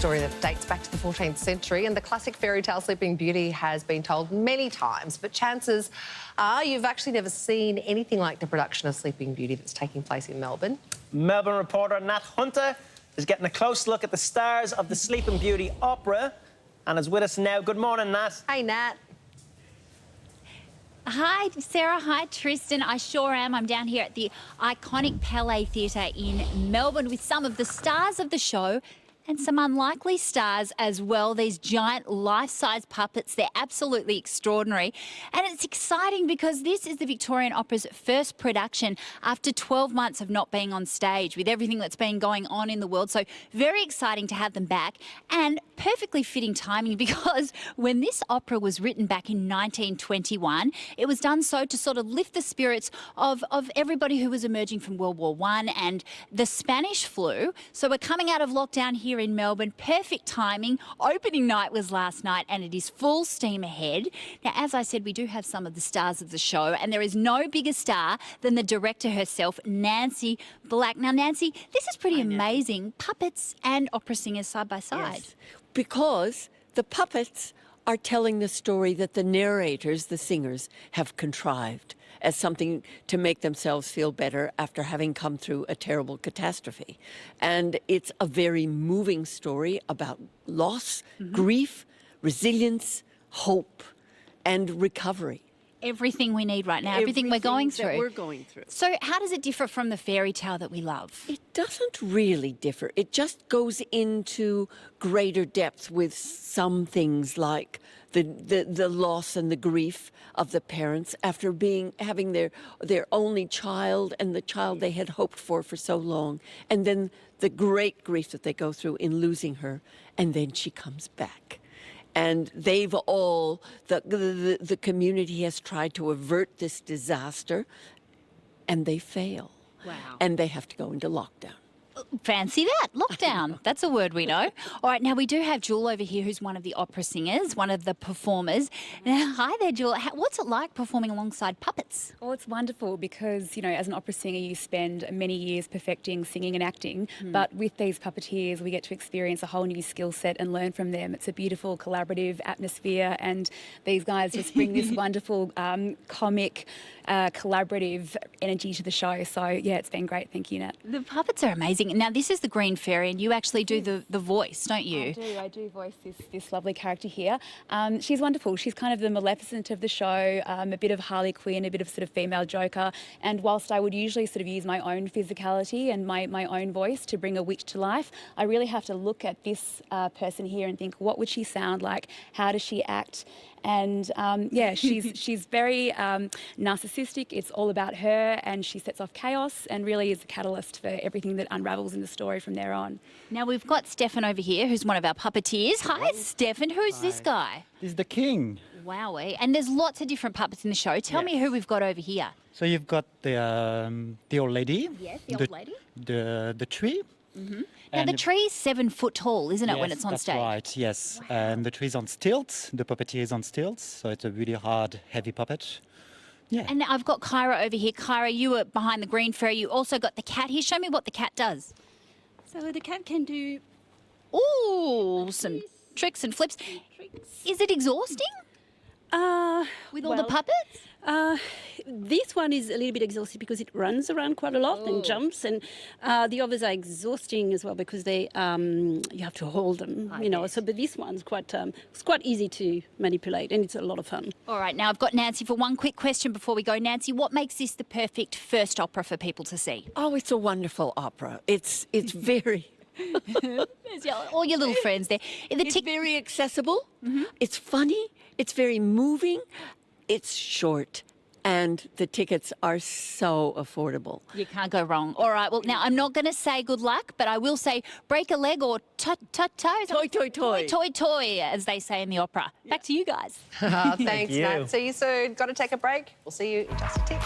story that dates back to the 14th century, and the classic fairy tale Sleeping Beauty has been told many times, but chances are you've actually never seen anything like the production of Sleeping Beauty that's taking place in Melbourne. Melbourne reporter Nat Hunter is getting a close look at the stars of the Sleeping Beauty opera and is with us now. Good morning, Nat. Hey, Nat. Hi, Sarah. Hi, Tristan. I sure am. I'm down here at the iconic Palais Theatre in Melbourne with some of the stars of the show and some unlikely stars as well. These giant life-size puppets, they're absolutely extraordinary. And it's exciting because this is the Victorian Opera's first production after 12 months of not being on stage with everything that's been going on in the world. So very exciting to have them back and perfectly fitting timing because when this opera was written back in 1921, it was done so to sort of lift the spirits of everybody who was emerging from World War I and the Spanish flu. So we're coming out of lockdown here in Melbourne. Perfect timing. Opening night was last night and it is full steam ahead. Now, as I said, we do have some of the stars of the show and there is no bigger star than the director herself, Nancy Black. Now, Nancy, this is pretty amazing. Puppets and opera singers side by side. Yes, because the puppets are telling the story that the narrators, the singers, have contrived as something to make themselves feel better after having come through a terrible catastrophe. And it's a very moving story about loss, grief, resilience, hope, and recovery. Everything we need right now, everything we're going through. That we're going through. So how does it differ from the fairy tale that we love? It doesn't really differ. It just goes into greater depth with some things like the loss and the grief of the parents after having their only child and the child they had hoped for so long, and then the great grief that they go through in losing her, and then she comes back. And they've all, the community has tried to avert this disaster, and they fail. Wow. And they have to go into lockdown. Fancy that, lockdown. That's a word we know. All right, now we do have Jewel over here who's one of the opera singers, one of the performers. Now, hi there, Jewel. What's it like performing alongside puppets? Oh, it's wonderful because, you know, as an opera singer, you spend many years perfecting singing and acting. But with these puppeteers, we get to experience a whole new skill set and learn from them. It's a beautiful collaborative atmosphere, and these guys just bring this wonderful comic, collaborative energy to the show. So, yeah, it's been great. Thank you, Nat. The puppets are amazing. Now, this is the Green Fairy, and you actually do the voice, don't you? I do voice this lovely character here. She's wonderful. She's kind of the Maleficent of the show, a bit of Harley Quinn, a bit of sort of female Joker. And whilst I would usually sort of use my own physicality and my own voice to bring a witch to life, I really have to look at this person here and think, what would she sound like? How does she act? And yeah, she's very narcissistic. It's all about her, and she sets off chaos and really is a catalyst for everything that unravels in the story from there on. Now, we've got Stefan over here, who's one of our puppeteers. Hi, Stefan. Who's this guy? He's the king. Wowee. And there's lots of different puppets in the show. Tell me who we've got over here. So you've got the old lady. Yes, the old lady. The tree. Now, the tree's 7 foot tall, isn't it, when it's on stage? That's right, yes. Wow. And the tree's on stilts. The puppeteer is on stilts. So it's a really hard, heavy puppet. Yeah. And I've got Kyra over here. Kyra, you were behind the Green Fairy. You also got the cat here. Show me what the cat does. So the cat can do... Ooh, some tricks and flips. Is it exhausting? With all the puppets? This one is a little bit exhausting because it runs around quite a lot and jumps, and the others are exhausting as well because they you have to hold them, you know. So, but this one's quite it's quite easy to manipulate, and it's a lot of fun. All right, now I've got Nancy for one quick question before we go. Nancy, what makes this the perfect first opera for people to see? Oh, it's a wonderful opera. It's very... There's all your little friends there. It's very accessible. It's funny. It's very moving. It's short. And the tickets are so affordable. You can't go wrong. All right, well, now I'm not going to say good luck, but I will say break a leg or tut-tut-toe. Toy, toy, toy. Toy, toy, as they say in the opera. Back to you guys. Thanks, Nat. See you soon. Got to take a break. We'll see you in just a tick.